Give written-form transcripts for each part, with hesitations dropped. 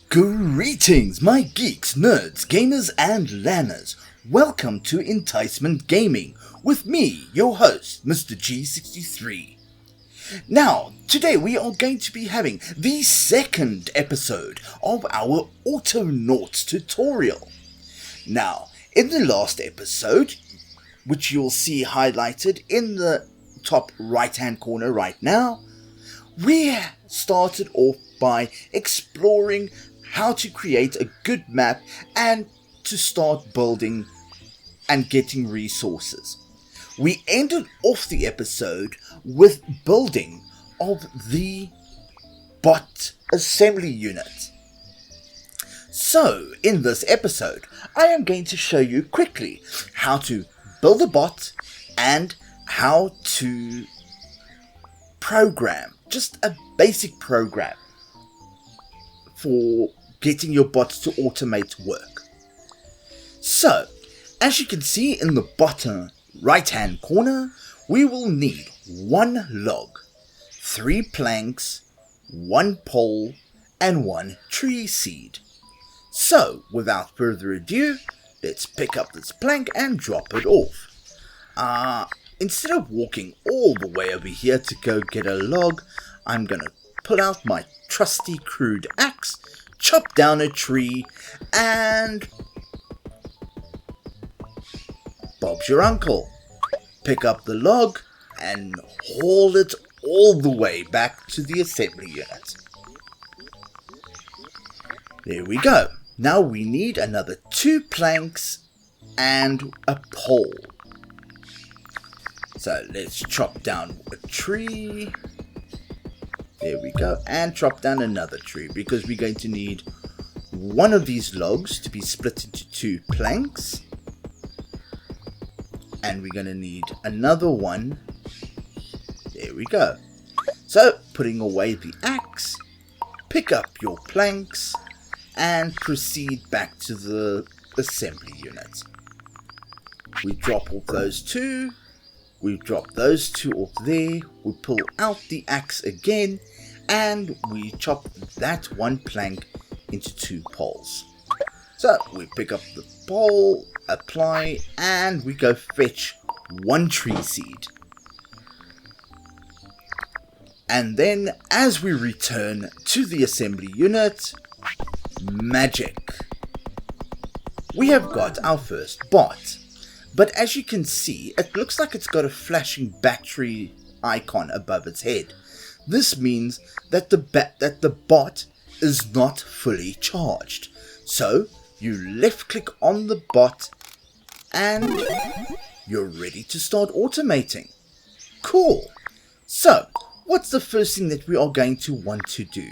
Greetings, my geeks, nerds, gamers, and lanners. Welcome to Enticement Gaming with me, your host, Mr. G63. Now, today we are going to be having the second episode of our Autonauts tutorial. Now, in the last episode, which you'll see highlighted in the top right-hand corner right now, we started off by exploring how to create a good map and to start building and getting resources. We ended off the episode with building of the bot assembly unit. So, in this episode, I am going to show you quickly how to build a bot and how to program, just a basic program for getting your bots to automate work. So, as you can see in the bottom right hand corner, we will need 1 log, 3 planks, 1 pole, and 1 tree seed. So, without further ado, let's pick up this plank and drop it off. Instead of walking all the way over here to go get a log, I'm gonna pull out my trusty crude axe, chop down a tree, and Bob's your uncle. Pick up the log and haul it all the way back to the assembly unit. There we go. Now we need another 2 planks and a pole. So let's chop down a tree. There we go, and chop down another tree because we're going to need 1 of these logs to be split into 2 planks. And we're going to need another one. There we go. So, putting away the axe, pick up your planks, and proceed back to the assembly unit. We drop off those 2. We drop those 2 off there. We pull out the axe again, and we chop that 1 plank into 2 poles. So we pick up the pole, apply, and we go fetch 1 tree seed. And then as we return to the assembly unit, magic! We have got our first bot. But as you can see, it looks like it's got a flashing battery icon above its head. This means that the bot is not fully charged. So, you left click on the bot and you're ready to start automating. Cool! So, what's the first thing that we are going to want to do?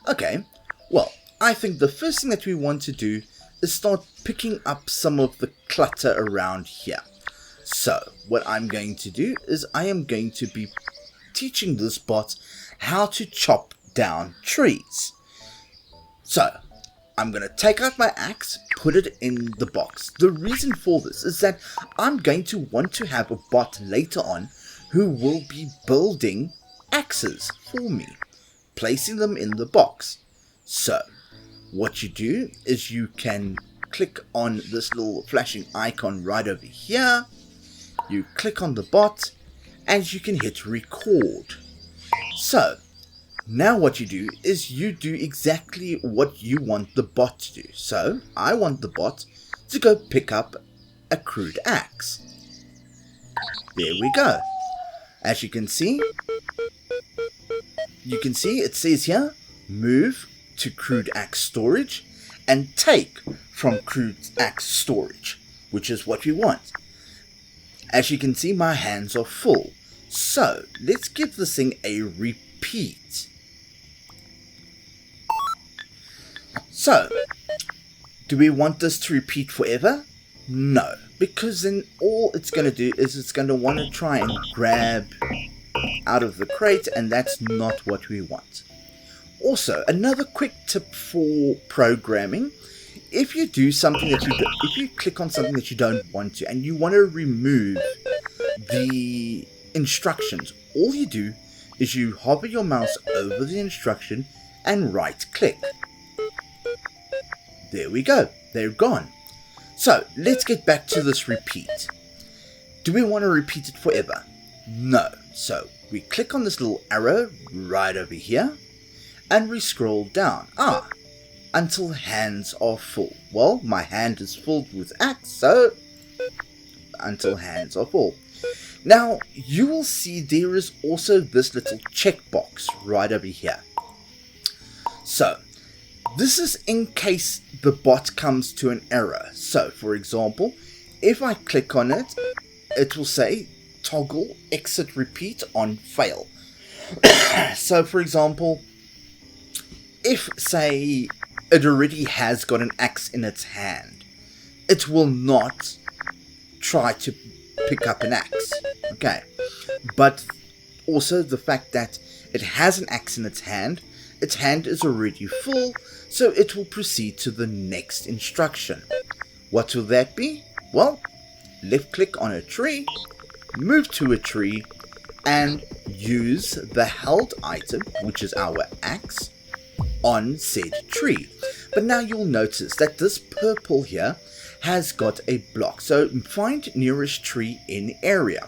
Okay, well, I think the first thing that we want to do is start picking up some of the clutter around here. So, what I'm going to do is I am going to be teaching this bot how to chop down trees. So, I'm going to take out my axe, put it in the box. The reason for this is that I'm going to want to have a bot later on who will be building axes for me, placing them in the box. So, what you do is you can click on this little flashing icon right over here. You click on the bot and you can hit record. So, now what you do is you do exactly what you want the bot to do. So, I want the bot to go pick up a crude axe. There we go. As you can see it says here, move to crude axe storage and take from crude axe storage, which is what we want. As you can see, my hands are full. So, let's give this thing a repeat. So, do we want this to repeat forever? No, because then all it's going to do is it's going to want to try and grab out of the crate, and that's not what we want. Also, another quick tip for programming if you do something that if you click on something that you don't want to, and you want to remove the instructions, all you do is you hover your mouse over the instruction and right click. There we go, they're gone. So let's get back to this repeat. Do we want to repeat it forever? No. So we click on this little arrow right over here and we scroll down. Until hands are full. Well, my hand is filled with axe, so until hands are full. Now, you will see there is also this little checkbox right over here. So, this is in case the bot comes to an error. So, for example, if I click on it, it will say toggle exit repeat on fail. So, for example, if, say, it already has got an axe in its hand, it will not try to pick up an axe. Okay. But also the fact that it has an axe in its hand is already full, so it will proceed to the next instruction. What will that be? Well, left click on a tree, move to a tree, and use the held item, which is our axe, on said tree. But now you'll notice that this purple here has got a block. So find nearest tree in area,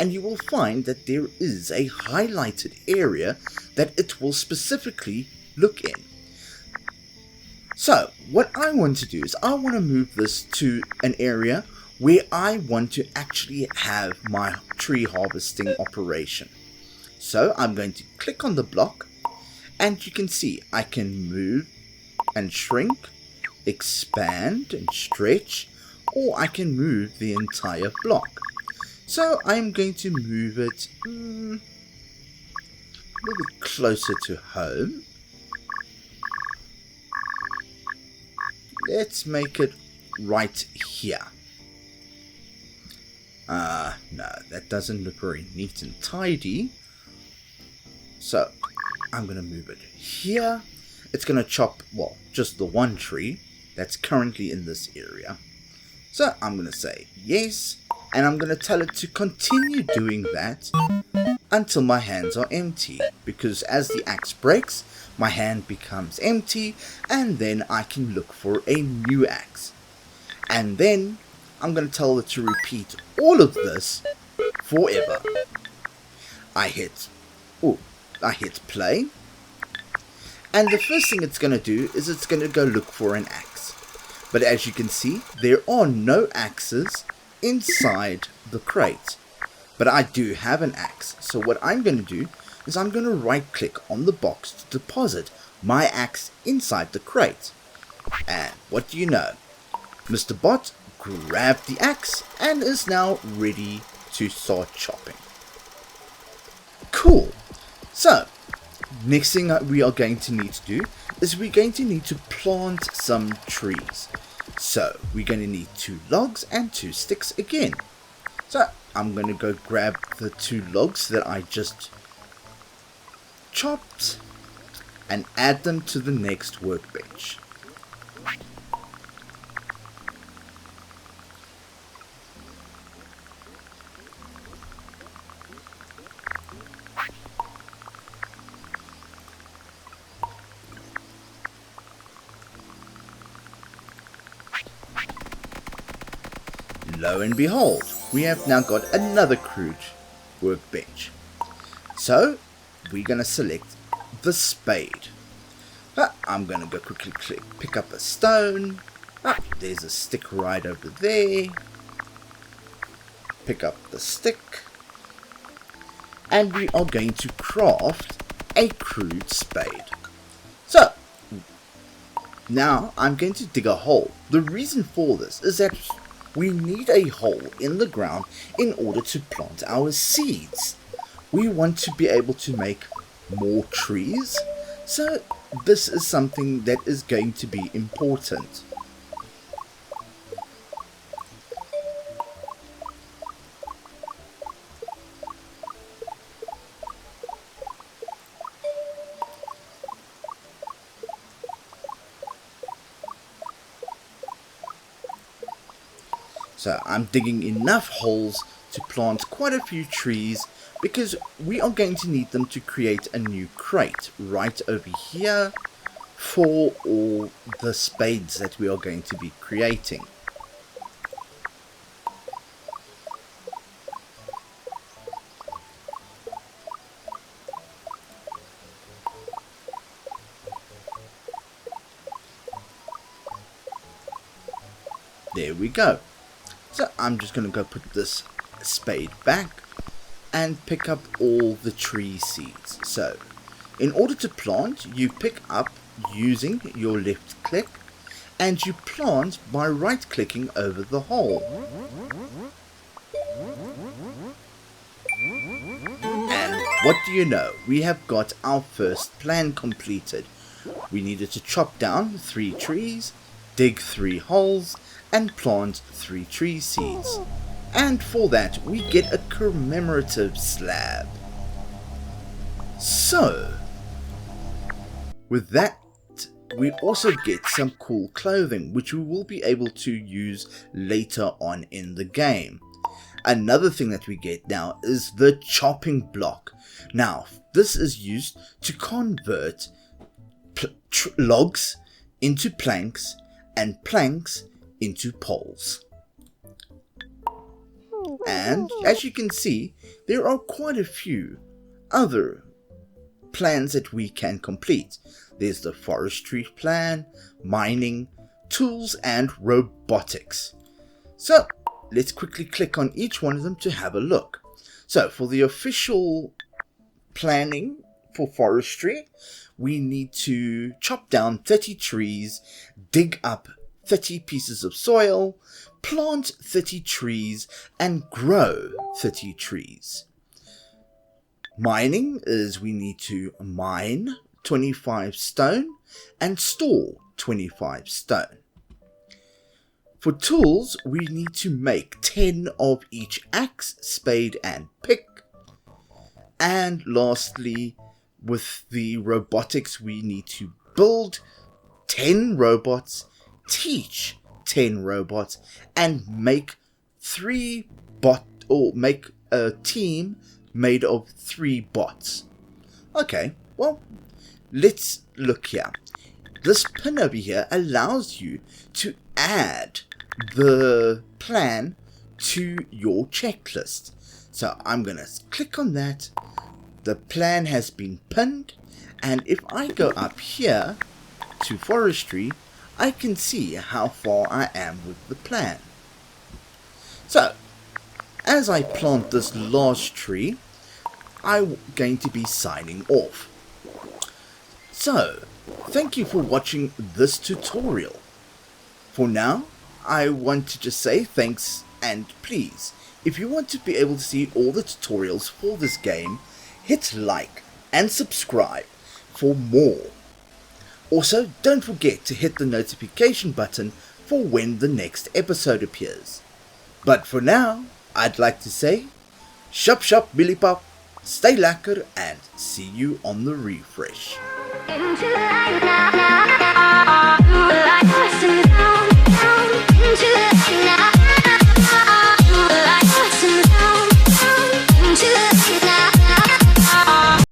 and you will find that there is a highlighted area that it will specifically look in. So what I want to do is I want to move this to an area where I want to actually have my tree harvesting operation. So I'm going to click on the block, and you can see I can move and shrink, expand and stretch, or I can move the entire block. So I'm going to move it a little bit closer to home. Let's make it right here. No, that doesn't look very neat and tidy. So I'm going to move it here. It's going to chop, well, just the one tree that's currently in this area. So I'm going to say yes, and I'm going to tell it to continue doing that until my hands are empty, because as the axe breaks, my hand becomes empty, and then I can look for a new axe. And then I'm going to tell it to repeat all of this forever. I hit play, and the first thing it's going to do is it's going to go look for an axe. But as you can see, there are no axes inside the crate. But I do have an axe, so what I'm going to do is I'm going to right click on the box to deposit my axe inside the crate. And what do you know? Mr. Bot grabbed the axe and is now ready to start chopping. Cool. So, next thing that we are going to need to do is we're going to need to plant some trees. So, we're going to need 2 logs and 2 sticks again. So, I'm going to go grab the 2 logs that I just chopped and add them to the next workbench. Lo and behold, we have now got another crude workbench. So, we're going to select the spade. I'm going to go quickly pick up a stone. There's a stick right over there. Pick up the stick. And we are going to craft a crude spade. So, now I'm going to dig a hole. The reason for this is that we need a hole in the ground in order to plant our seeds. We want to be able to make more trees, so this is something that is going to be important. So I'm digging enough holes to plant quite a few trees because we are going to need them to create a new crate right over here for all the spades that we are going to be creating. There we go. So I'm just going to go put this spade back and pick up all the tree seeds. So in order to plant, you pick up using your left click and you plant by right clicking over the hole. And what do you know? We have got our first plan completed. We needed to chop down 3 trees, dig 3 holes, and plant 3 tree seeds. And for that we get a commemorative slab. So with that we also get some cool clothing which we will be able to use later on in the game. Another thing that we get now is the chopping block. Now this is used to convert logs into planks and planks into poles. And as you can see, there are quite a few other plans that we can complete. There's the forestry plan, mining, tools, and robotics. So let's quickly click on each one of them to have a look. So for the official planning for forestry, we need to chop down 30 trees, dig up 30 pieces of soil, plant 30 trees, and grow 30 trees. Mining is we need to mine 25 stone and store 25 stone. For tools, we need to make 10 of each axe, spade, and pick. And lastly, with the robotics, we need to build 10 robots, teach 10 robots, and make make a team made of 3 bots. Okay, well, let's look here. This pin over here allows you to add the plan to your checklist. So I'm going to click on that. The plan has been pinned, and if I go up here to forestry, I can see how far I am with the plan. So, as I plant this large tree, I'm going to be signing off. So, thank you for watching this tutorial. For now, I want to just say thanks, and please, if you want to be able to see all the tutorials for this game, hit like and subscribe for more. Also, don't forget to hit the notification button for when the next episode appears. But for now, I'd like to say, shop shop Billy Pop, stay lekker, and see you on the refresh. Into the light now.